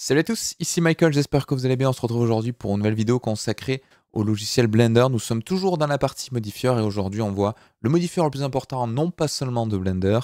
Salut à tous, ici Michael, j'espère que vous allez bien. On se retrouve aujourd'hui pour une nouvelle vidéo consacrée au logiciel Blender. Nous sommes toujours dans la partie modifieur et aujourd'hui on voit le modifieur le plus important, non pas seulement de Blender,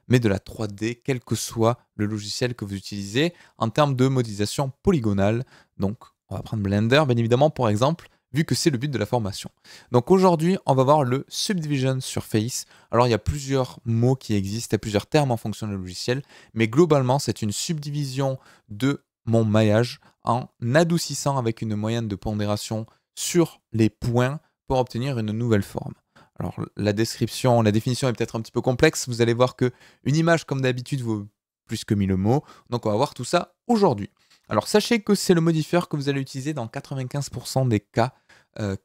mais de la 3D, quel que soit le logiciel que vous utilisez en termes de modélisation polygonale. Donc on va prendre Blender bien évidemment pour exemple, vu que c'est le but de la formation. Donc aujourd'hui on va voir le Subdivision Surface. Alors il y a plusieurs mots qui existent, il y a plusieurs termes en fonction du logiciel, mais globalement c'est une subdivision de mon maillage en adoucissant avec une moyenne de pondération sur les points pour obtenir une nouvelle forme. Alors la définition est peut-être un petit peu complexe, vous allez voir que une image comme d'habitude vaut plus que 1000 mots, donc on va voir tout ça aujourd'hui. Alors sachez que c'est le modifieur que vous allez utiliser dans 95% des cas,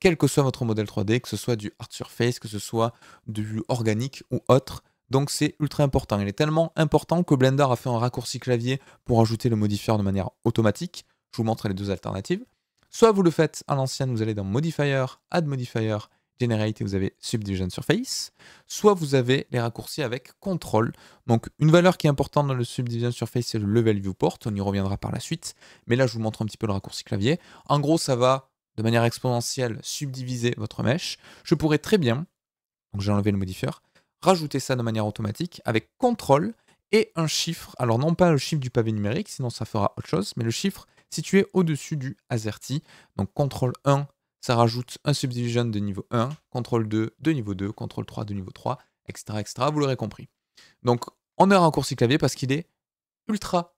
quel que soit votre modèle 3D, que ce soit du hard surface, que ce soit du organique ou autre. Donc c'est ultra important. Il est tellement important que Blender a fait un raccourci clavier pour ajouter le modifieur de manière automatique. Je vous montre les deux alternatives. Soit vous le faites à l'ancienne, vous allez dans Modifier, Add Modifier, Generate et vous avez Subdivision Surface. Soit vous avez les raccourcis avec Control. Donc une valeur qui est importante dans le Subdivision Surface, c'est le Level Viewport. On y reviendra par la suite. Mais là, je vous montre un petit peu le raccourci clavier. En gros, ça va de manière exponentielle subdiviser votre mesh. Je pourrais très bien, donc j'ai enlevé le modifieur, rajouter ça de manière automatique avec CTRL et un chiffre. Alors non pas le chiffre du pavé numérique, sinon ça fera autre chose, mais le chiffre situé au-dessus du AZERTY. Donc CTRL 1, ça rajoute un subdivision de niveau 1, CTRL 2 de niveau 2, CTRL 3 de niveau 3, etc. etc. Vous l'aurez compris. Donc on a un raccourci clavier parce qu'il est ultra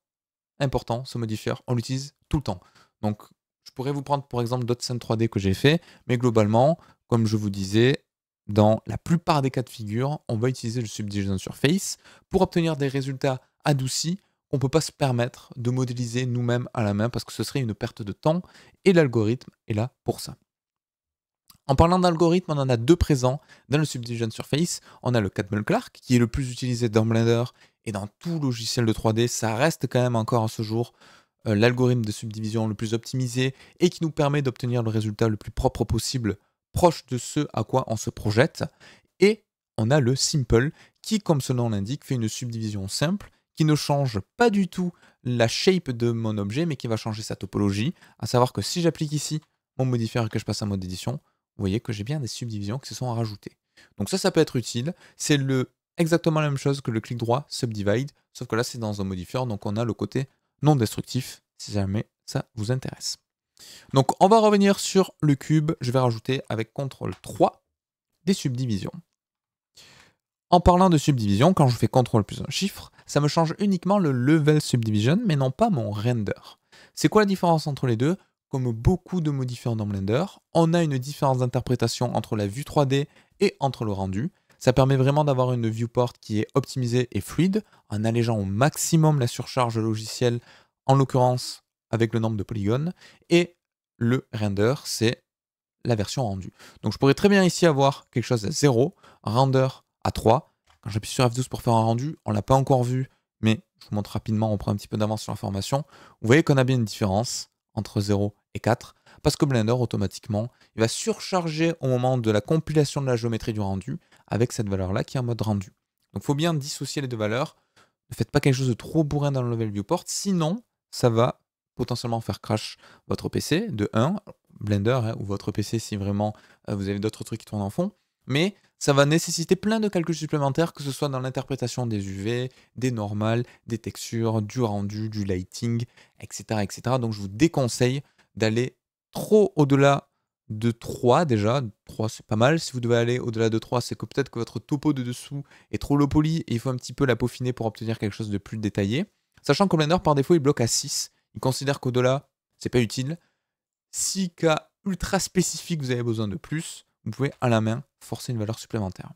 important, ce modifieur. On l'utilise tout le temps. Donc je pourrais vous prendre pour exemple d'autres scènes 3D que j'ai fait, mais globalement, comme je vous disais, dans la plupart des cas de figure, on va utiliser le Subdivision Surface pour obtenir des résultats adoucis qu'on ne peut pas se permettre de modéliser nous-mêmes à la main parce que ce serait une perte de temps et l'algorithme est là pour ça. En parlant d'algorithme, on en a deux présents dans le Subdivision Surface. On a le Catmull-Clark qui est le plus utilisé dans Blender et dans tout logiciel de 3D. Ça reste quand même encore à ce jour l'algorithme de subdivision le plus optimisé et qui nous permet d'obtenir le résultat le plus propre possible, proche de ce à quoi on se projette. Et on a le Simple qui, comme son nom l'indique, fait une subdivision simple qui ne change pas du tout la shape de mon objet, mais qui va changer sa topologie. À savoir que si j'applique ici mon modifier et que je passe en mode édition, vous voyez que j'ai bien des subdivisions qui se sont rajoutées. Donc ça peut être utile. C'est exactement la même chose que le clic droit Subdivide, sauf que là c'est dans un modifier, donc on a le côté non destructif, si jamais ça vous intéresse. Donc on va revenir sur le cube, je vais rajouter avec CTRL 3 des subdivisions. En parlant de subdivision, quand je fais CTRL plus un chiffre, ça me change uniquement le level subdivision, mais non pas mon render. C'est quoi la différence entre les deux? Comme beaucoup de modifiers dans Blender, on a une différence d'interprétation entre la vue 3D et entre le rendu. Ça permet vraiment d'avoir une viewport qui est optimisée et fluide, en allégeant au maximum la surcharge logicielle, en l'occurrence avec le nombre de polygones, et le render, c'est la version rendue. Donc je pourrais très bien ici avoir quelque chose à 0, render à 3. Quand j'appuie sur F12 pour faire un rendu, on ne l'a pas encore vu, mais je vous montre rapidement, on prend un petit peu d'avance sur l'information. Vous voyez qu'on a bien une différence entre 0 et 4, parce que Blender, automatiquement, il va surcharger au moment de la compilation de la géométrie du rendu, avec cette valeur-là qui est en mode rendu. Donc il faut bien dissocier les deux valeurs. Ne faites pas quelque chose de trop bourrin dans le level viewport, sinon ça va potentiellement faire crash votre PC, de 1, Blender, hein, ou votre PC si vraiment vous avez d'autres trucs qui tournent en fond, mais ça va nécessiter plein de calculs supplémentaires, que ce soit dans l'interprétation des UV, des normales, des textures, du rendu, du lighting, etc. etc. Donc je vous déconseille d'aller trop au-delà de 3 déjà. 3 c'est pas mal. Si vous devez aller au-delà de 3, c'est que peut-être que votre topo de dessous est trop low poly et il faut un petit peu la peaufiner pour obtenir quelque chose de plus détaillé. Sachant que Blender par défaut il bloque à 6. Il considère qu'au-delà, c'est pas utile. Si cas ultra spécifique vous avez besoin de plus, vous pouvez à la main forcer une valeur supplémentaire.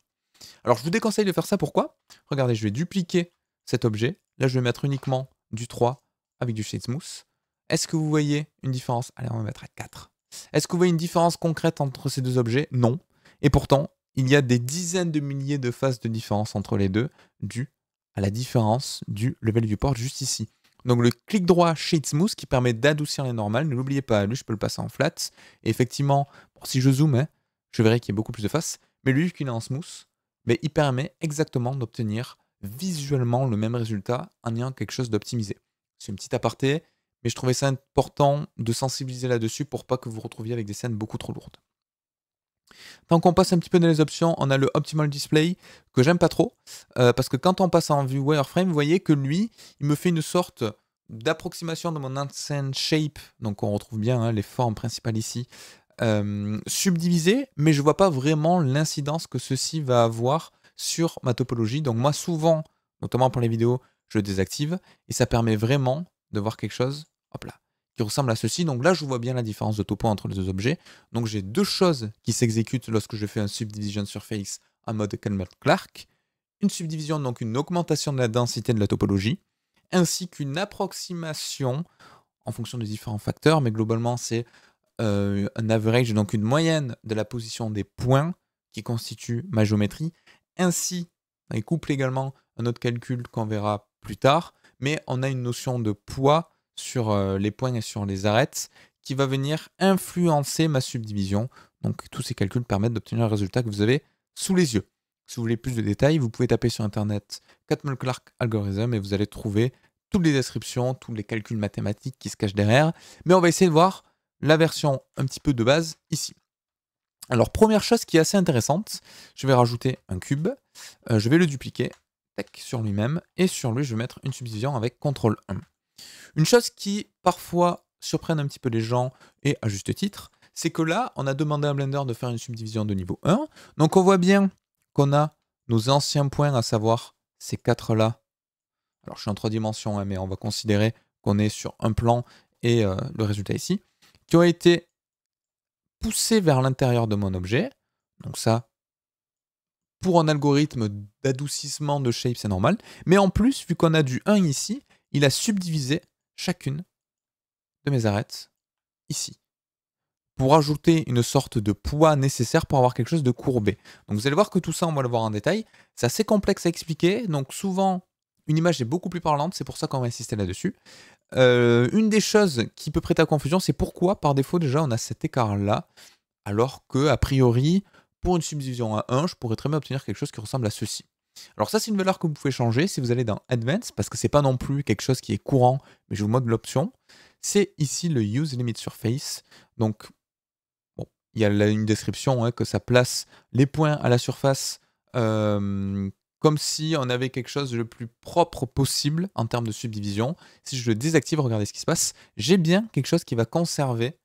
Alors je vous déconseille de faire ça, pourquoi? Regardez, je vais dupliquer cet objet. Là je vais mettre uniquement du 3 avec du Shade Smooth. Est-ce que vous voyez une différence? Allez, on va mettre à 4. Est-ce que vous voyez une différence concrète entre ces deux objets? Non. Et pourtant, il y a des dizaines de milliers de phases de différence entre les deux, dû à la différence du level viewport juste ici. Donc le clic droit Shade Smooth qui permet d'adoucir les normales, ne l'oubliez pas, lui je peux le passer en flat. Et effectivement, bon, si je zoome, hein, je verrai qu'il y a beaucoup plus de faces, mais lui, vu qu'il est en smooth, mais il permet exactement d'obtenir visuellement le même résultat en ayant quelque chose d'optimisé. C'est une petite aparté, mais je trouvais ça important de sensibiliser là-dessus pour pas que vous vous retrouviez avec des scènes beaucoup trop lourdes. Tant qu'on passe un petit peu dans les options, on a le Optimal Display que j'aime pas trop, parce que quand on passe en vue wireframe, vous voyez que lui, il me fait une sorte d'approximation de mon ancienne shape, donc on retrouve bien hein, les formes principales ici, subdivisées, mais je vois pas vraiment l'incidence que ceci va avoir sur ma topologie. Donc moi souvent, notamment pour les vidéos, je le désactive, et ça permet vraiment de voir quelque chose, hop là, qui ressemble à ceci. Donc là, je vois bien la différence de topo entre les deux objets. Donc j'ai deux choses qui s'exécutent lorsque je fais un subdivision surface en mode Kellman-Clark. Une subdivision, donc une augmentation de la densité de la topologie, ainsi qu'une approximation en fonction des différents facteurs, mais globalement c'est un average, donc une moyenne de la position des points qui constituent ma géométrie, ainsi, il couple également un autre calcul qu'on verra plus tard, mais on a une notion de poids sur les points et sur les arêtes qui va venir influencer ma subdivision. Donc tous ces calculs permettent d'obtenir le résultat que vous avez sous les yeux. Si vous voulez plus de détails, vous pouvez taper sur internet Kellman-Clark algorithm et vous allez trouver toutes les descriptions, tous les calculs mathématiques qui se cachent derrière. Mais on va essayer de voir la version un petit peu de base ici. Alors première chose qui est assez intéressante, je vais rajouter un cube, je vais le dupliquer sur lui-même et sur lui je vais mettre une subdivision avec CTRL 1. Une chose qui parfois surprenne un petit peu les gens et à juste titre, c'est que là on a demandé à Blender de faire une subdivision de niveau 1, donc on voit bien qu'on a nos anciens points, à savoir ces quatre là. Alors je suis en 3 dimensions, hein, mais on va considérer qu'on est sur un plan et le résultat ici, qui ont été poussés vers l'intérieur de mon objet. Donc ça, pour un algorithme d'adoucissement de shape, c'est normal. Mais en plus, vu qu'on a du 1 ici, il a subdivisé chacune de mes arêtes ici, pour ajouter une sorte de poids nécessaire pour avoir quelque chose de courbé. Donc vous allez voir que tout ça, on va le voir en détail. C'est assez complexe à expliquer, donc souvent, une image est beaucoup plus parlante, c'est pour ça qu'on va insister là-dessus. Une des choses qui peut prêter à confusion, c'est pourquoi, par défaut, déjà, on a cet écart-là, alors que, a priori, pour une subdivision à 1, je pourrais très bien obtenir quelque chose qui ressemble à ceci. Alors ça, c'est une valeur que vous pouvez changer si vous allez dans Advanced, parce que c'est pas non plus quelque chose qui est courant, mais je vous montre l'option. C'est ici le Use Limit Surface. Donc, bon, il y a là une description hein, que ça place les points à la surface comme si on avait quelque chose de le plus propre possible en termes de subdivision. Si je le désactive, regardez ce qui se passe, j'ai bien quelque chose qui va conserver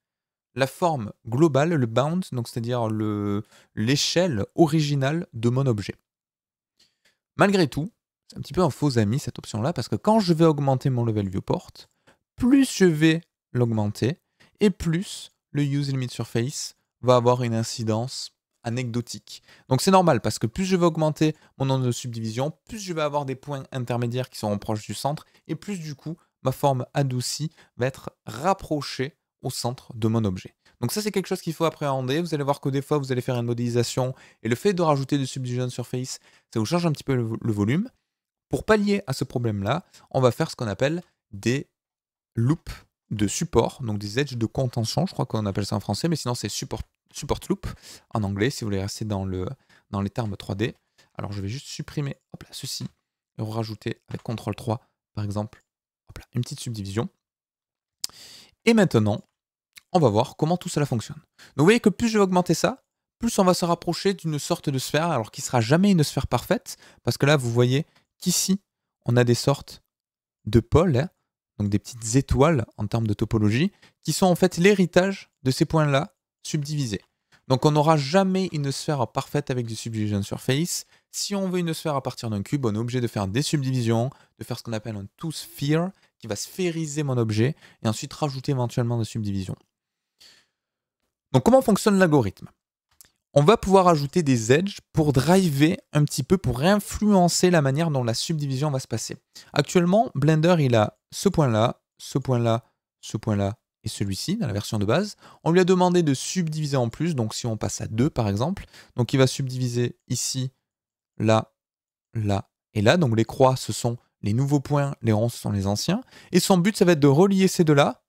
la forme globale, le bound, donc c'est-à-dire l'échelle originale de mon objet. Malgré tout, c'est un petit peu un faux ami cette option-là, parce que quand je vais augmenter mon level viewport, plus je vais l'augmenter, et plus le Use Limit Surface va avoir une incidence anecdotique. Donc c'est normal, parce que plus je vais augmenter mon nombre de subdivisions, plus je vais avoir des points intermédiaires qui seront proches du centre, et plus du coup, ma forme adoucie va être rapprochée au centre de mon objet. Donc ça, c'est quelque chose qu'il faut appréhender. Vous allez voir que des fois, vous allez faire une modélisation, et le fait de rajouter des subdivision surface, ça vous change un petit peu le volume. Pour pallier à ce problème-là, on va faire ce qu'on appelle des loops de support, donc des edges de contention, je crois qu'on appelle ça en français, mais sinon c'est support loop en anglais, si vous voulez rester dans les termes 3D. Alors je vais juste supprimer hop là, ceci, et rajouter avec CTRL 3, par exemple, hop là, une petite subdivision. Et maintenant, on va voir comment tout cela fonctionne. Donc vous voyez que plus je vais augmenter ça, plus on va se rapprocher d'une sorte de sphère, alors qui ne sera jamais une sphère parfaite, parce que là, vous voyez qu'ici, on a des sortes de pôles, hein, donc des petites étoiles en termes de topologie, qui sont en fait l'héritage de ces points-là subdivisés. Donc on n'aura jamais une sphère parfaite avec du subdivision surface. Si on veut une sphère à partir d'un cube, on est obligé de faire des subdivisions, de faire ce qu'on appelle un two-sphere, qui va sphériser mon objet, et ensuite rajouter éventuellement des subdivisions. Donc comment fonctionne l'algorithme? On va pouvoir ajouter des edges pour driver un petit peu, pour influencer la manière dont la subdivision va se passer. Actuellement, Blender, il a ce point-là, ce point-là, ce point-là et celui-ci dans la version de base. On lui a demandé de subdiviser en plus, donc si on passe à 2 par exemple, donc il va subdiviser ici, là, là et là. Donc les croix, ce sont les nouveaux points, les ronds, ce sont les anciens. Et son but, ça va être de relier ces deux-là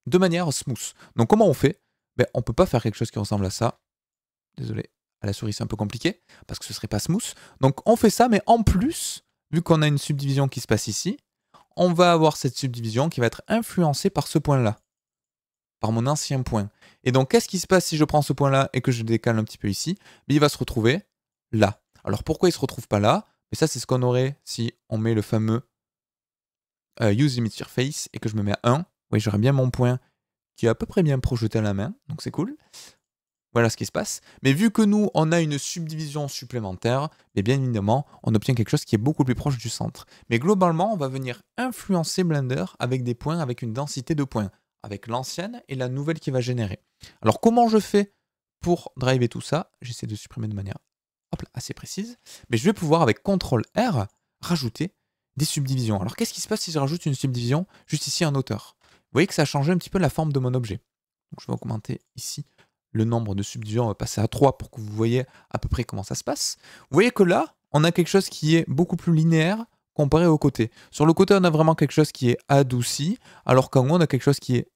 de manière smooth. Donc comment on fait? On ne peut pas faire quelque chose qui ressemble à ça. Désolé, à la souris c'est un peu compliqué, parce que ce serait pas smooth. Donc on fait ça, mais en plus, vu qu'on a une subdivision qui se passe ici, on va avoir cette subdivision qui va être influencée par ce point-là, par mon ancien point. Et donc, qu'est-ce qui se passe si je prends ce point-là et que je décale un petit peu ici? Il va se retrouver là. Alors, pourquoi il ne se retrouve pas là? Mais ça, c'est ce qu'on aurait si on met le fameux Use Limit Surface et que je me mets à 1. Oui, j'aurais bien mon point qui est à peu près bien projeté à la main, donc c'est cool. Voilà ce qui se passe. Mais vu que nous, on a une subdivision supplémentaire, mais bien évidemment, on obtient quelque chose qui est beaucoup plus proche du centre. Mais globalement, on va venir influencer Blender avec des points, avec une densité de points, avec l'ancienne et la nouvelle qui va générer. Alors, comment je fais pour driver tout ça? J'essaie de supprimer de manière assez précise. Mais je vais pouvoir, avec CTRL-R, rajouter des subdivisions. Alors, qu'est-ce qui se passe si je rajoute une subdivision juste ici en hauteur? Vous voyez que ça a changé un petit peu la forme de mon objet. Donc, je vais augmenter ici le nombre de subdivisions, on va passer à 3 pour que vous voyez à peu près comment ça se passe. Vous voyez que là, on a quelque chose qui est beaucoup plus linéaire comparé au côté. Sur le côté, on a vraiment quelque chose qui est adouci, alors qu'en haut, on a quelque chose qui est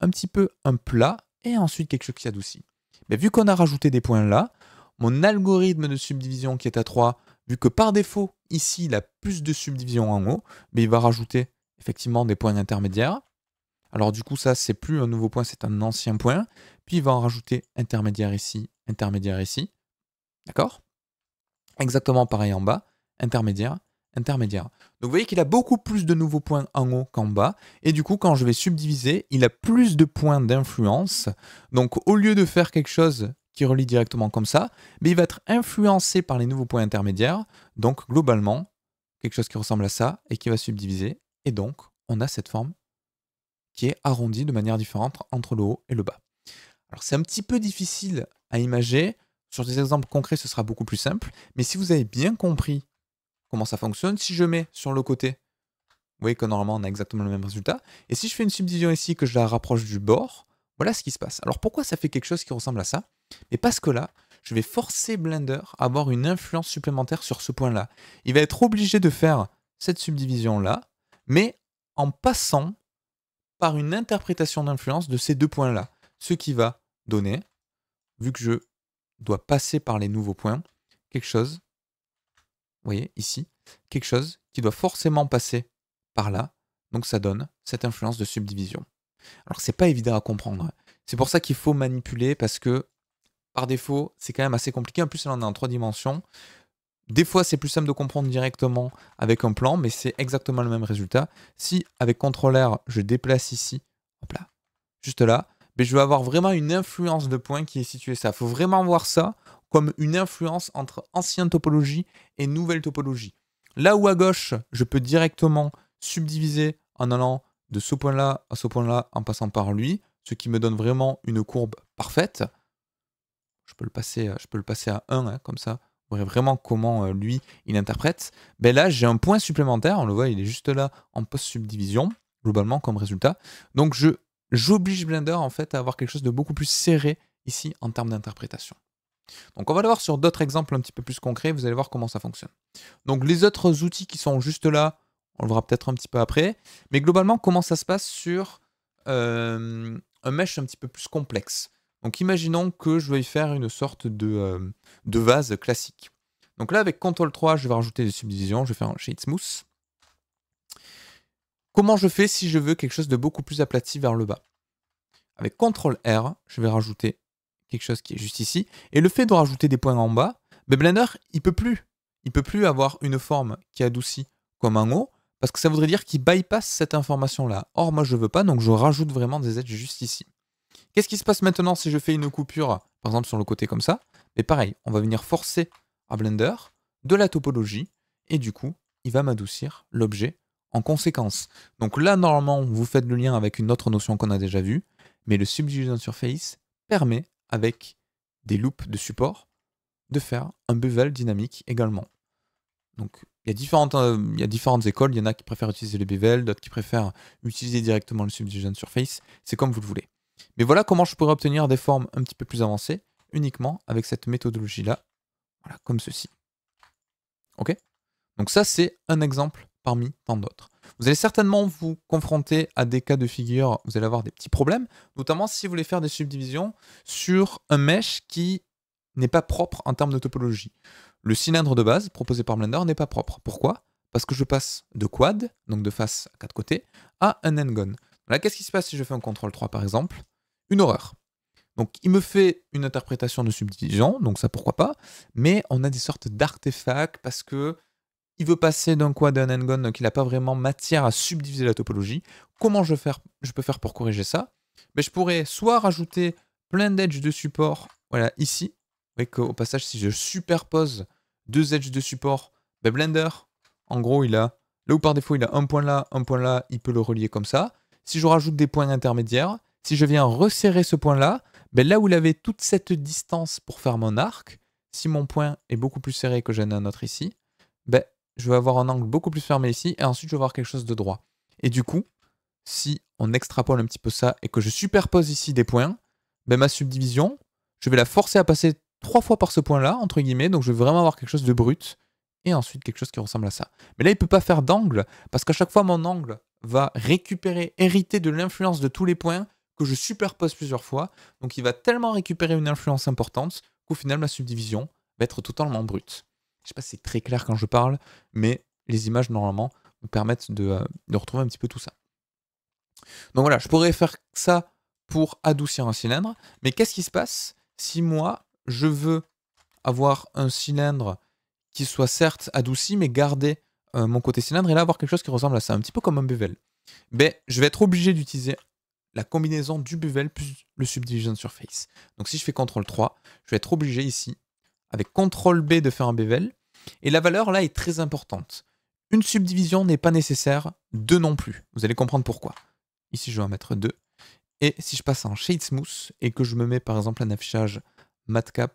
un petit peu un plat, et ensuite quelque chose qui adoucit. Mais vu qu'on a rajouté des points là, mon algorithme de subdivision qui est à 3, vu que par défaut, ici, il a plus de subdivisions en haut, mais il va rajouter effectivement des points intermédiaires. Alors du coup, ça, c'est plus un nouveau point, c'est un ancien point. Puis il va en rajouter intermédiaire ici, intermédiaire ici. D'accord? Exactement pareil en bas, intermédiaire, intermédiaire. Donc vous voyez qu'il a beaucoup plus de nouveaux points en haut qu'en bas. Et du coup, quand je vais subdiviser, il a plus de points d'influence. Donc au lieu de faire quelque chose qui relie directement comme ça, mais il va être influencé par les nouveaux points intermédiaires. Donc globalement, quelque chose qui ressemble à ça et qui va subdiviser. Et donc, on a cette forme qui est arrondi de manière différente entre le haut et le bas. Alors c'est un petit peu difficile à imager, sur des exemples concrets ce sera beaucoup plus simple, mais si vous avez bien compris comment ça fonctionne, si je mets sur le côté, vous voyez que normalement on a exactement le même résultat, et si je fais une subdivision ici, que je la rapproche du bord, voilà ce qui se passe. Alors pourquoi ça fait quelque chose qui ressemble à ça? Mais parce que là, je vais forcer Blender à avoir une influence supplémentaire sur ce point-là. Il va être obligé de faire cette subdivision-là, mais en passant par une interprétation d'influence de ces deux points-là. Ce qui va donner, vu que je dois passer par les nouveaux points, quelque chose, vous voyez ici, quelque chose qui doit forcément passer par là. Donc ça donne cette influence de subdivision. Alors c'est pas évident à comprendre. C'est pour ça qu'il faut manipuler parce que par défaut, c'est quand même assez compliqué. En plus, là on est en 3 dimensions. Des fois, c'est plus simple de comprendre directement avec un plan, mais c'est exactement le même résultat. Si, avec CTRL-R, je déplace ici, hop là, juste là, mais je vais avoir vraiment une influence de point qui est située ça. Il faut vraiment voir ça comme une influence entre ancienne topologie et nouvelle topologie. Là où à gauche, je peux directement subdiviser en allant de ce point-là à ce point-là en passant par lui, ce qui me donne vraiment une courbe parfaite. Je peux le passer à 1, hein, comme ça. Vous verrez vraiment comment lui, il interprète. Ben là, j'ai un point supplémentaire. On le voit, il est juste là en post-subdivision, globalement, comme résultat. Donc, j'oblige Blender, en fait, à avoir quelque chose de beaucoup plus serré ici, en termes d'interprétation. Donc, on va le voir sur d'autres exemples un petit peu plus concrets. Vous allez voir comment ça fonctionne. Donc, les autres outils qui sont juste là, on le verra peut-être un petit peu après. Mais globalement, comment ça se passe sur un mesh un petit peu plus complexe. Donc imaginons que je veuille faire une sorte de vase classique. Donc là, avec CTRL-3, je vais rajouter des subdivisions, je vais faire un Shade Smooth. Comment je fais si je veux quelque chose de beaucoup plus aplati vers le bas? Avec CTRL-R, je vais rajouter quelque chose qui est juste ici. Et le fait de rajouter des points en bas, ben Blender, il peut plus avoir une forme qui adoucit comme en haut, parce que ça voudrait dire qu'il bypass cette information-là. Or, moi, je ne veux pas, donc je rajoute vraiment des edges juste ici. Qu'est-ce qui se passe maintenant si je fais une coupure, par exemple sur le côté comme ça? Mais pareil, on va venir forcer à Blender de la topologie, et du coup, il va m'adoucir l'objet en conséquence. Donc là, normalement, vous faites le lien avec une autre notion qu'on a déjà vue, mais le Subdivision Surface permet, avec des loops de support, de faire un bevel dynamique également. Donc, il y a différentes écoles. Il y en a qui préfèrent utiliser le bevel, d'autres qui préfèrent utiliser directement le Subdivision Surface. C'est comme vous le voulez. Mais voilà comment je pourrais obtenir des formes un petit peu plus avancées uniquement avec cette méthodologie-là. Voilà, comme ceci. Ok? Donc ça, c'est un exemple parmi tant d'autres. Vous allez certainement vous confronter à des cas de figure, vous allez avoir des petits problèmes, notamment si vous voulez faire des subdivisions sur un mesh qui n'est pas propre en termes de topologie. Le cylindre de base proposé par Blender n'est pas propre. Pourquoi? parce que je passe de quad, donc de face à 4 côtés, à un n-gon. Là, qu'est-ce qui se passe si je fais un CTRL 3 par exemple? Une horreur. Donc il me fait une interprétation de subdivision, donc ça pourquoi pas, mais on a des sortes d'artefacts parce que il veut passer d'un quad à un n-gon, donc il n'a pas vraiment matière à subdiviser la topologie. Comment je peux faire pour corriger ça? Ben, je pourrais soit rajouter plein d'edges de support, voilà, ici. Vous voyez qu'au passage, si je superpose deux edges de support, ben Blender, en gros, il a, là où par défaut, il a un point là, il peut le relier comme ça. Si je rajoute des points intermédiaires, si je viens resserrer ce point-là, ben là où il avait toute cette distance pour faire mon arc, si mon point est beaucoup plus serré que j'en ai un autre ici, ben, je vais avoir un angle beaucoup plus fermé ici, et ensuite je vais avoir quelque chose de droit. Et du coup, si on extrapole un petit peu ça et que je superpose ici des points, ben ma subdivision, je vais la forcer à passer 3 fois par ce point-là, entre guillemets, donc je vais vraiment avoir quelque chose de brut, et ensuite quelque chose qui ressemble à ça. Mais là, il ne peut pas faire d'angle, parce qu'à chaque fois, mon angle va hériter de l'influence de tous les points que je superpose plusieurs fois, donc il va tellement récupérer une influence importante qu'au final, ma subdivision va être totalement brute. Je ne sais pas si c'est très clair quand je parle, mais les images, normalement, me permettent de retrouver un petit peu tout ça. Donc voilà, je pourrais faire ça pour adoucir un cylindre, mais qu'est-ce qui se passe si moi, je veux avoir un cylindre qui soit certes adouci, mais garder mon côté cylindre, et là avoir quelque chose qui ressemble à ça, un petit peu comme un bevel. Ben, je vais être obligé d'utiliser la combinaison du bevel plus le subdivision surface. Donc si je fais CTRL 3, je vais être obligé ici, avec CTRL B de faire un bevel, et la valeur là est très importante. Une subdivision n'est pas nécessaire, deux non plus. Vous allez comprendre pourquoi. Ici, je vais en mettre 2. Et si je passe en Shade Smooth et que je me mets par exemple un affichage matcap,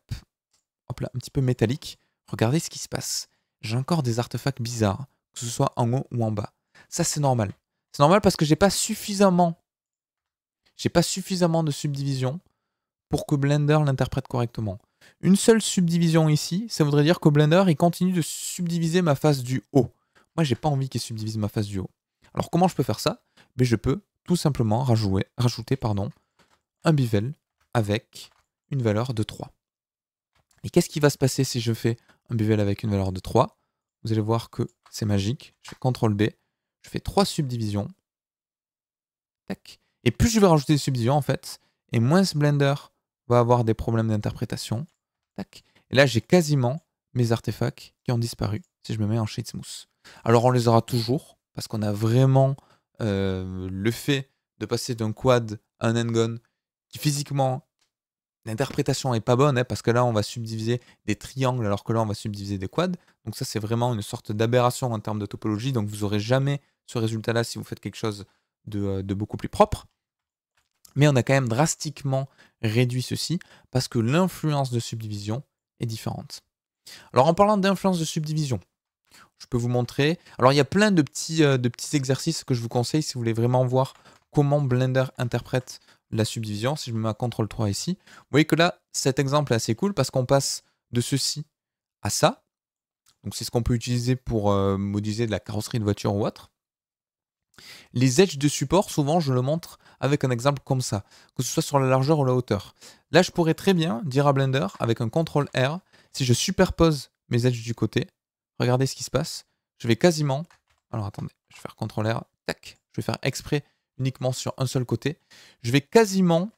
hop là, un petit peu métallique, regardez ce qui se passe. J'ai encore des artefacts bizarres, que ce soit en haut ou en bas. Ça, c'est normal. C'est normal parce que j'ai pas suffisamment de subdivision pour que Blender l'interprète correctement. Une seule subdivision ici, ça voudrait dire que Blender il continue de subdiviser ma face du haut. Moi, j'ai pas envie qu'il subdivise ma face du haut. Alors comment je peux faire ça? Ben, je peux tout simplement rajouter un bevel avec une valeur de 3. Et qu'est-ce qui va se passer si je fais un bevel avec une valeur de 3? Vous allez voir que c'est magique. Je fais CTRL B, je fais 3 subdivisions. Tac. Et plus je vais rajouter des subdivisions en fait, et moins ce Blender va avoir des problèmes d'interprétation. Tac. Et là j'ai quasiment mes artefacts qui ont disparu si je me mets en Shade Smooth. Alors on les aura toujours, parce qu'on a vraiment le fait de passer d'un quad à un n-gon qui physiquement, l'interprétation est pas bonne, hein, parce que là on va subdiviser des triangles alors que là on va subdiviser des quads. Donc ça c'est vraiment une sorte d'aberration en termes de topologie, donc vous n'aurez jamais ce résultat-là si vous faites quelque chose de beaucoup plus propre. Mais on a quand même drastiquement réduit ceci parce que l'influence de subdivision est différente. Alors en parlant d'influence de subdivision, je peux vous montrer. Alors il y a plein de petits exercices que je vous conseille si vous voulez vraiment voir comment Blender interprète la subdivision. Si je me mets à CTRL 3 ici, vous voyez que là, cet exemple est assez cool parce qu'on passe de ceci à ça. Donc c'est ce qu'on peut utiliser pour modéliser de la carrosserie de voiture ou autre. Les edges de support, souvent je le montre avec un exemple comme ça, que ce soit sur la largeur ou la hauteur. Là je pourrais très bien dire à Blender, avec un CTRL R, si je superpose mes edges du côté, regardez ce qui se passe, je vais quasiment, alors attendez, je vais faire CTRL R, tac, je vais faire exprès uniquement sur un seul côté, je vais quasiment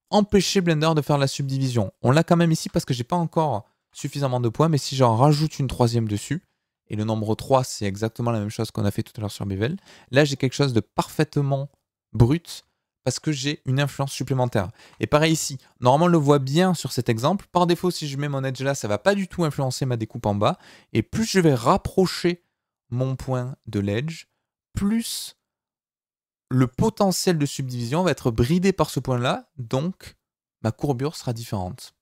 empêcher Blender de faire la subdivision. On l'a quand même ici parce que j'ai pas encore suffisamment de points, mais si j'en rajoute une troisième dessus, et le nombre 3, c'est exactement la même chose qu'on a fait tout à l'heure sur Bevel. Là, j'ai quelque chose de parfaitement brut parce que j'ai une influence supplémentaire. Et pareil ici, normalement, on le voit bien sur cet exemple. Par défaut, si je mets mon edge là, ça ne va pas du tout influencer ma découpe en bas. Et plus je vais rapprocher mon point de l'edge, plus le potentiel de subdivision va être bridé par ce point-là. Donc, ma courbure sera différente.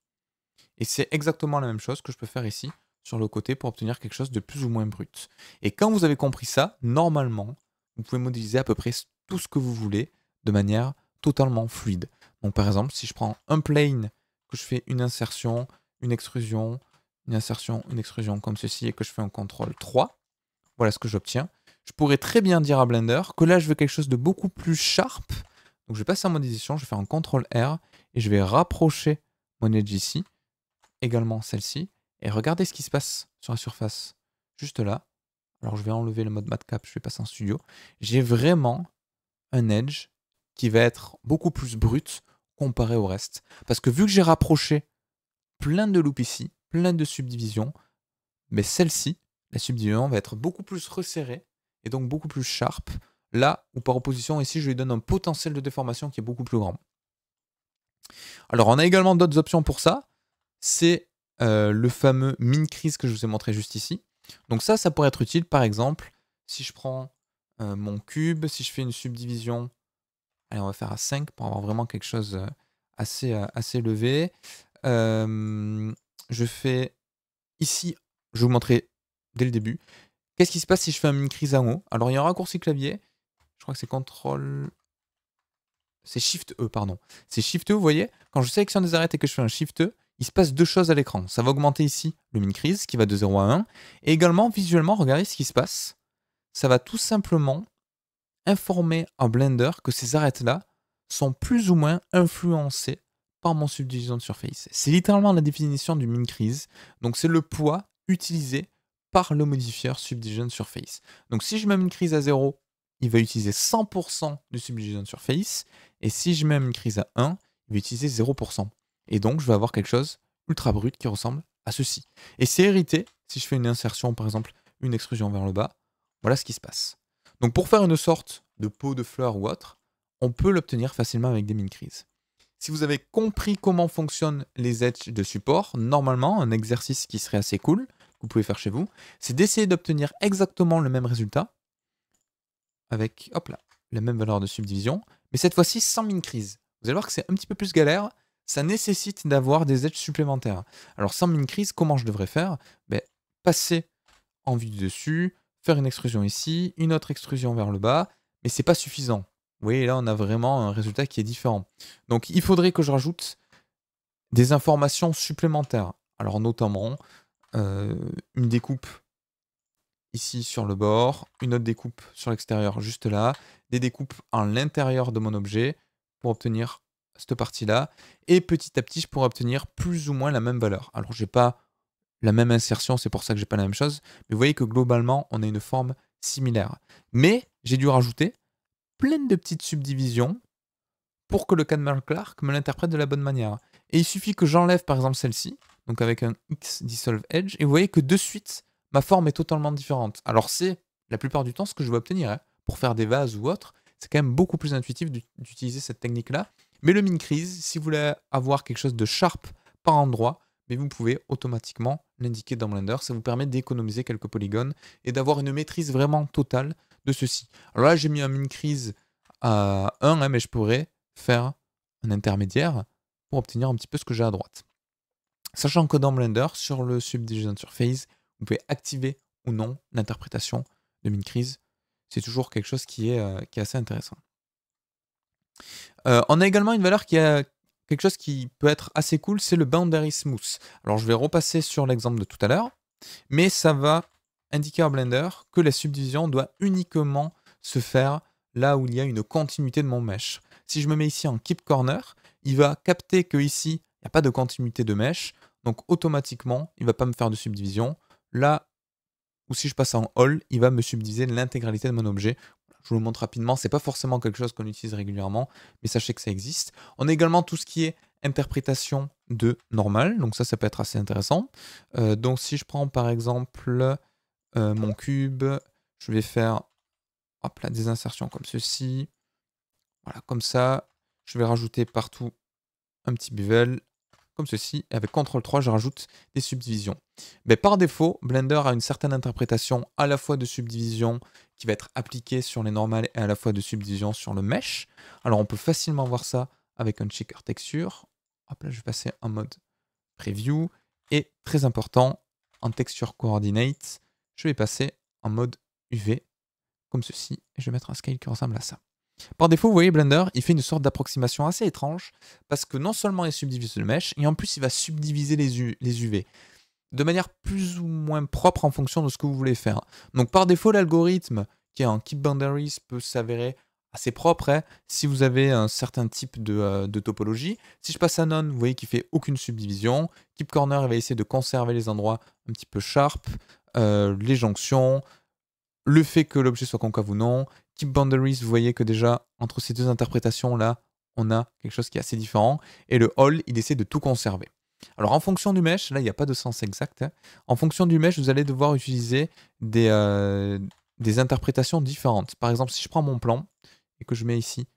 Et c'est exactement la même chose que je peux faire ici sur le côté pour obtenir quelque chose de plus ou moins brut. Et quand vous avez compris ça, normalement, vous pouvez modéliser à peu près tout ce que vous voulez de manière totalement fluide. Donc par exemple, si je prends un plane, que je fais une insertion, une extrusion, une insertion, une extrusion comme ceci, et que je fais un CTRL 3, voilà ce que j'obtiens. Je pourrais très bien dire à Blender que là, je veux quelque chose de beaucoup plus sharp. Donc je vais passer en modélisation, je vais faire un CTRL R, et je vais rapprocher mon edge ici, également celle-ci. Et regardez ce qui se passe sur la surface. Juste là. alors je vais enlever le mode matcap, je vais passer en studio, j'ai vraiment un edge qui va être beaucoup plus brut comparé au reste. Parce que vu que j'ai rapproché plein de loops ici, plein de subdivisions, mais celle-ci, la subdivision, va être beaucoup plus resserrée et donc beaucoup plus sharp. Là où par opposition, ici, je lui donne un potentiel de déformation qui est beaucoup plus grand. Alors, on a également d'autres options pour ça. C'est le fameux min crease que je vous ai montré juste ici. Donc ça pourrait être utile, par exemple, si je prends mon cube, si je fais une subdivision, allez, on va faire à 5 pour avoir vraiment quelque chose assez levé. Je fais ici, je vais vous montrer dès le début. Qu'est-ce qui se passe si je fais un min crease en haut? Alors, il y a un raccourci clavier. Je crois que c'est CTRL... C'est Shift E, pardon. C'est Shift E, vous voyez, quand je sélectionne des arêtes et que je fais un Shift E, il se passe deux choses à l'écran. Ça va augmenter ici le min crease qui va de 0 à 1. Et également, visuellement, regardez ce qui se passe. Ça va tout simplement informer à Blender que ces arêtes-là sont plus ou moins influencées par mon subdivision de surface. C'est littéralement la définition du min crease. Donc c'est le poids utilisé par le modifieur subdivision surface. Donc si je mets min crease à 0, il va utiliser 100% de subdivision surface. Et si je mets min crease à 1, il va utiliser 0%. Et donc je vais avoir quelque chose ultra brut qui ressemble à ceci. Et c'est hérité, si je fais une insertion, par exemple une extrusion vers le bas, voilà ce qui se passe. Donc pour faire une sorte de pot de fleurs ou autre, on peut l'obtenir facilement avec des min crease. Si vous avez compris comment fonctionnent les edges de support, normalement, un exercice qui serait assez cool, que vous pouvez faire chez vous, c'est d'essayer d'obtenir exactement le même résultat, avec, hop là, la même valeur de subdivision, mais cette fois-ci sans min crease. Vous allez voir que c'est un petit peu plus galère, ça nécessite d'avoir des edges supplémentaires. Alors sans min crease, comment je devrais faire? Passer en vue du dessus, faire une extrusion ici, une autre extrusion vers le bas, mais c'est pas suffisant. Vous voyez, là, on a vraiment un résultat qui est différent. Donc, il faudrait que je rajoute des informations supplémentaires. Alors, notamment, une découpe ici sur le bord, une autre découpe sur l'extérieur juste là, des découpes à l'intérieur de mon objet pour obtenir cette partie-là. Et petit à petit, je pourrais obtenir plus ou moins la même valeur. Alors, j'ai pas la même insertion, c'est pour ça que j'ai pas la même chose. Mais vous voyez que globalement, on a une forme similaire. Mais j'ai dû rajouter plein de petites subdivisions pour que le Cadman Clark me l'interprète de la bonne manière. Et il suffit que j'enlève par exemple celle-ci, donc avec un X Dissolve Edge, et vous voyez que de suite, ma forme est totalement différente. Alors c'est la plupart du temps ce que je vais obtenir. Hein. Pour faire des vases ou autre, c'est quand même beaucoup plus intuitif d'utiliser cette technique-là. Mais le min crease, si vous voulez avoir quelque chose de sharp par endroit, mais vous pouvez automatiquement l'indiquer dans Blender. Ça vous permet d'économiser quelques polygones et d'avoir une maîtrise vraiment totale de ceci. Alors là, j'ai mis un min crease à 1, hein, mais je pourrais faire un intermédiaire pour obtenir un petit peu ce que j'ai à droite. Sachant que dans Blender, sur le Subdivision Surface, vous pouvez activer ou non l'interprétation de min crease. C'est toujours quelque chose qui est assez intéressant. On a également une valeur qui a quelque chose qui peut être assez cool, c'est le Boundary Smooth. Alors je vais repasser sur l'exemple de tout à l'heure, mais ça va indiquer à Blender que la subdivision doit uniquement se faire là où il y a une continuité de mon mesh. Si je me mets ici en Keep Corner, il va capter que ici, il n'y a pas de continuité de mesh, donc automatiquement, il ne va pas me faire de subdivision. Là où si je passe en All, il va me subdiviser l'intégralité de mon objet. Je vous le montre rapidement, c'est pas forcément quelque chose qu'on utilise régulièrement, mais sachez que ça existe. On a également tout ce qui est interprétation de normal, donc ça peut être assez intéressant. Donc si je prends par exemple mon cube, je vais faire hop là, des insertions comme ceci. Voilà, comme ça, je vais rajouter partout un petit bevel, comme ceci, et avec CTRL-3, je rajoute des subdivisions. Mais par défaut, Blender a une certaine interprétation à la fois de subdivision qui va être appliquée sur les normales et à la fois de subdivision sur le mesh. Alors on peut facilement voir ça avec un checker texture. Hop là, je vais passer en mode preview. Et très important, en texture coordinate, je vais passer en mode UV, comme ceci, et je vais mettre un scale qui ressemble à ça. Par défaut, vous voyez, Blender, il fait une sorte d'approximation assez étrange, parce que non seulement il subdivise le mesh, et en plus il va subdiviser les UV, de manière plus ou moins propre en fonction de ce que vous voulez faire. Donc par défaut, l'algorithme qui est en Keep Boundaries peut s'avérer assez propre, hein, si vous avez un certain type de topologie. Si je passe à None, vous voyez qu'il fait aucune subdivision. Keep Corner, il va essayer de conserver les endroits un petit peu sharp, les jonctions, le fait que l'objet soit concave ou non. Keep boundaries, vous voyez que déjà, entre ces deux interprétations-là, on a quelque chose qui est assez différent. Et le all, il essaie de tout conserver. Alors, en fonction du mesh, là, il n'y a pas de sens exact. Hein. En fonction du mesh, vous allez devoir utiliser des interprétations différentes. Par exemple, si je prends mon plan et que je mets ici,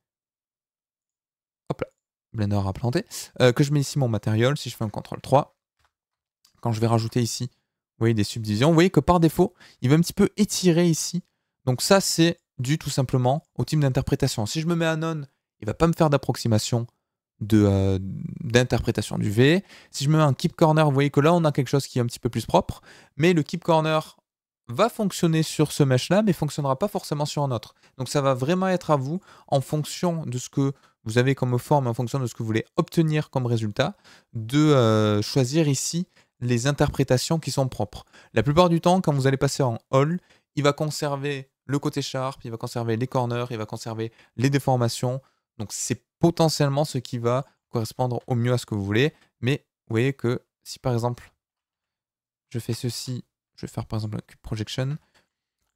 hop là, Blender a planté, que je mets ici mon matériel, si je fais un CTRL-3, quand je vais rajouter ici, vous voyez, des subdivisions, vous voyez que par défaut, il va un petit peu étirer ici. Donc ça, c'est dû tout simplement au type d'interprétation. Si je me mets à none, il ne va pas me faire d'approximation d'interprétation du V. Si je me mets un keep corner, vous voyez que là, on a quelque chose qui est un petit peu plus propre, mais le keep corner va fonctionner sur ce mesh-là, mais ne fonctionnera pas forcément sur un autre. Donc ça va vraiment être à vous, en fonction de ce que vous avez comme forme, en fonction de ce que vous voulez obtenir comme résultat, de choisir ici les interprétations qui sont propres. La plupart du temps, quand vous allez passer en all, il va conserver le côté sharp, il va conserver les corners, il va conserver les déformations. Donc c'est potentiellement ce qui va correspondre au mieux à ce que vous voulez. Mais vous voyez que si par exemple, je fais ceci, je vais faire par exemple un cube projection,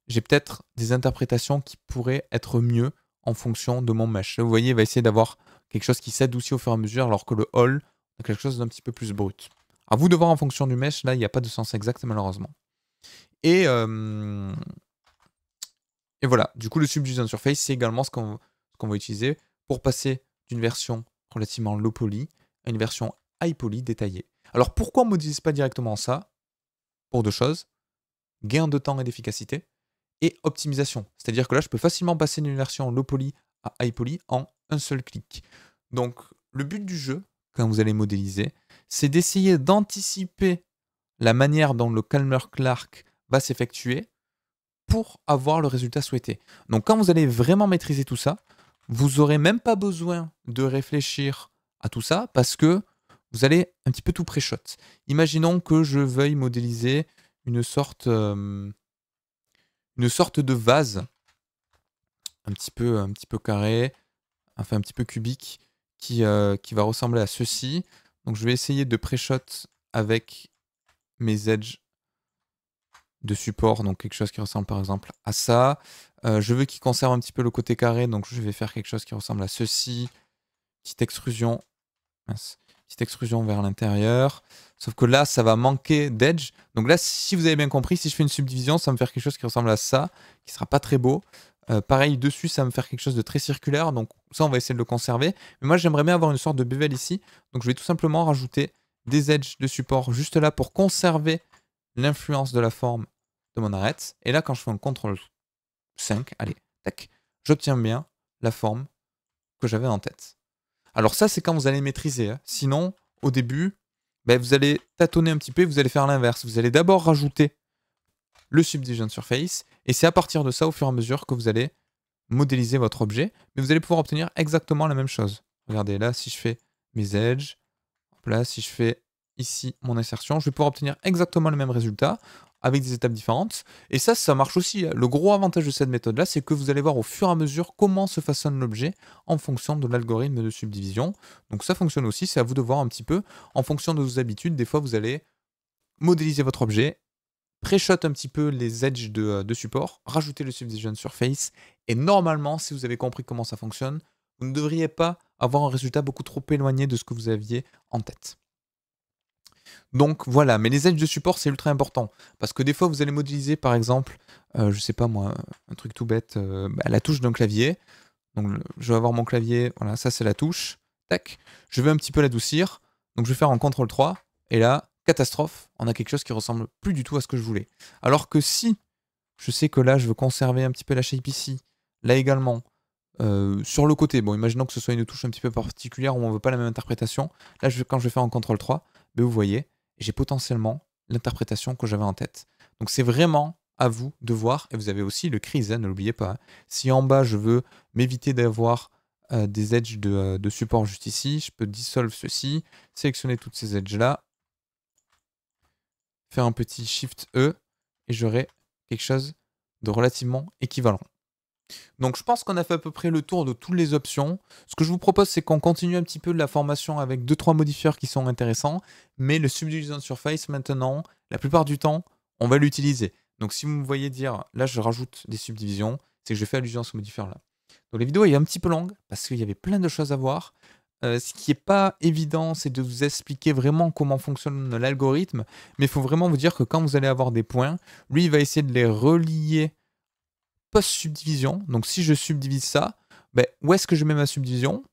j'ai peut-être des interprétations qui pourraient être mieux en fonction de mon mesh. Vous voyez, il va essayer d'avoir quelque chose qui s'adoucit au fur et à mesure, alors que le all a quelque chose d'un petit peu plus brut. À vous de voir en fonction du mesh, là, il n'y a pas de sens exact, malheureusement. Et voilà, du coup, le Subdivision Surface, c'est également ce qu'on va utiliser pour passer d'une version relativement low poly à une version high poly détaillée. Alors, pourquoi on ne modélise pas directement ça? Pour deux choses. Gain de temps et d'efficacité et optimisation. C'est-à-dire que là, je peux facilement passer d'une version low poly à high poly en un seul clic. Donc, le but du jeu, quand vous allez modéliser, c'est d'essayer d'anticiper la manière dont le Kalmar-Clark va s'effectuer pour avoir le résultat souhaité. Donc, quand vous allez vraiment maîtriser tout ça, vous n'aurez même pas besoin de réfléchir à tout ça parce que vous allez un petit peu tout pré-shot. Imaginons que je veuille modéliser une sorte de vase un petit peu carré, enfin un petit peu cubique, qui va ressembler à ceci. Donc je vais essayer de pré-shot avec mes edges de support, donc quelque chose qui ressemble par exemple à ça. Je veux qu'il conserve un petit peu le côté carré, donc je vais faire quelque chose qui ressemble à ceci. Petite extrusion. Mince. Petite extrusion vers l'intérieur. Sauf que là, ça va manquer d'edge. Donc là, si vous avez bien compris, si je fais une subdivision, ça va me faire quelque chose qui ressemble à ça, qui sera pas très beau. Pareil, dessus, ça va me faire quelque chose de très circulaire. Donc ça, on va essayer de le conserver. Mais moi, j'aimerais bien avoir une sorte de bevel ici. Donc je vais tout simplement rajouter des edges de support juste là pour conserver l'influence de la forme de mon arête. Et là, quand je fais un CTRL 5, allez, tac, j'obtiens bien la forme que j'avais en tête. Alors ça, c'est quand vous allez maîtriser. Hein. Sinon, au début, ben, vous allez tâtonner un petit peu et vous allez faire l'inverse. Vous allez d'abord rajouter le Subdivision Surface et c'est à partir de ça, au fur et à mesure, que vous allez modéliser votre objet. Mais vous allez pouvoir obtenir exactement la même chose. Regardez, là, si je fais mes edges, là, si je fais ici mon insertion, je vais pouvoir obtenir exactement le même résultat avec des étapes différentes. Et ça marche aussi. Le gros avantage de cette méthode-là, c'est que vous allez voir au fur et à mesure comment se façonne l'objet en fonction de l'algorithme de subdivision. Donc ça fonctionne aussi, c'est à vous de voir un petit peu. En fonction de vos habitudes, des fois, vous allez modéliser votre objet, pré-shot un petit peu les edges de support, rajouter le Subdivision Surface, et normalement, si vous avez compris comment ça fonctionne, vous ne devriez pas avoir un résultat beaucoup trop éloigné de ce que vous aviez en tête. Donc voilà, mais les edges de support, c'est ultra important. Parce que des fois, vous allez modéliser, par exemple, je sais pas moi, un truc tout bête, la touche d'un clavier. Donc je vais avoir mon clavier, voilà, ça c'est la touche. Tac. Je vais un petit peu l'adoucir. Donc je vais faire un CTRL-3. Et là, catastrophe, on a quelque chose qui ressemble plus du tout à ce que je voulais. Alors que si je sais que là, je veux conserver un petit peu la shape ici, là également, sur le côté, bon, imaginons que ce soit une touche un petit peu particulière où on ne veut pas la même interprétation. Là, quand je vais faire un CTRL-3, ben, vous voyez, j'ai potentiellement l'interprétation que j'avais en tête. Donc c'est vraiment à vous de voir, et vous avez aussi le crease, hein, ne l'oubliez pas. Hein. Si en bas je veux m'éviter d'avoir des edges de support juste ici, je peux dissolve ceci, sélectionner toutes ces edges là, faire un petit Shift E, et j'aurai quelque chose de relativement équivalent. Donc je pense qu'on a fait à peu près le tour de toutes les options. Ce que je vous propose, c'est qu'on continue un petit peu de la formation avec 2-3 modifieurs qui sont intéressants, mais le Subdivision Surface maintenant, la plupart du temps, on va l'utiliser. Donc si vous me voyez dire, là je rajoute des subdivisions, c'est que je fais allusion à ce modifieur-là. Donc la vidéo est un petit peu longue parce qu'il y avait plein de choses à voir. Ce qui n'est pas évident, c'est de vous expliquer vraiment comment fonctionne l'algorithme, mais il faut vraiment vous dire que quand vous allez avoir des points, lui il va essayer de les relier post-subdivision. Donc si je subdivise ça, ben, où est-ce que je mets ma subdivision?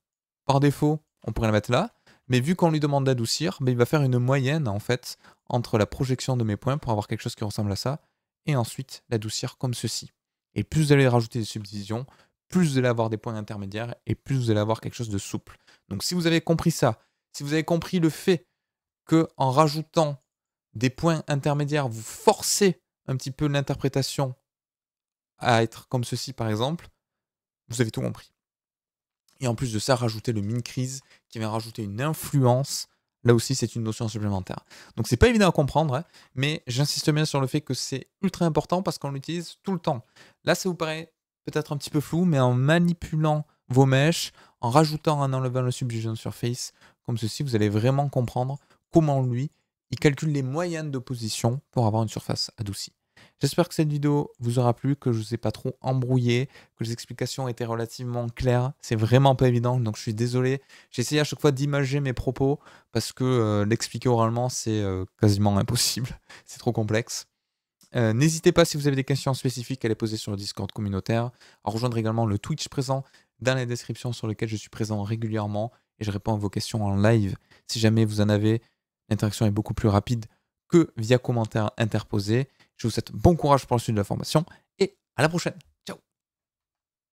Par défaut, on pourrait la mettre là, mais vu qu'on lui demande d'adoucir, ben, il va faire une moyenne en fait entre la projection de mes points pour avoir quelque chose qui ressemble à ça, et ensuite l'adoucir comme ceci. Et plus vous allez rajouter des subdivisions, plus vous allez avoir des points intermédiaires, et plus vous allez avoir quelque chose de souple. Donc si vous avez compris ça, si vous avez compris le fait que en rajoutant des points intermédiaires, vous forcez un petit peu l'interprétation à être comme ceci par exemple, vous avez tout compris. Et en plus de ça, rajouter le min-crease qui vient rajouter une influence. Là aussi, c'est une notion supplémentaire. Donc c'est pas évident à comprendre, hein, mais j'insiste bien sur le fait que c'est ultra important parce qu'on l'utilise tout le temps. Là, ça vous paraît peut-être un petit peu flou, mais en manipulant vos mèches, en rajoutant, en enlevant le subdivision surface, comme ceci, vous allez vraiment comprendre comment lui, il calcule les moyennes d'opposition pour avoir une surface adoucie. J'espère que cette vidéo vous aura plu, que je ne vous ai pas trop embrouillé, que les explications étaient relativement claires. C'est vraiment pas évident, donc je suis désolé. J'ai essayé à chaque fois d'imager mes propos parce que l'expliquer oralement, c'est quasiment impossible. C'est trop complexe. N'hésitez pas si vous avez des questions spécifiques à les poser sur le Discord communautaire, à rejoindre également le Twitch présent dans la description sur lequel je suis présent régulièrement et je réponds à vos questions en live. Si jamais vous en avez, l'interaction est beaucoup plus rapide que via commentaires interposés. Je vous souhaite bon courage pour la suite de la formation et à la prochaine.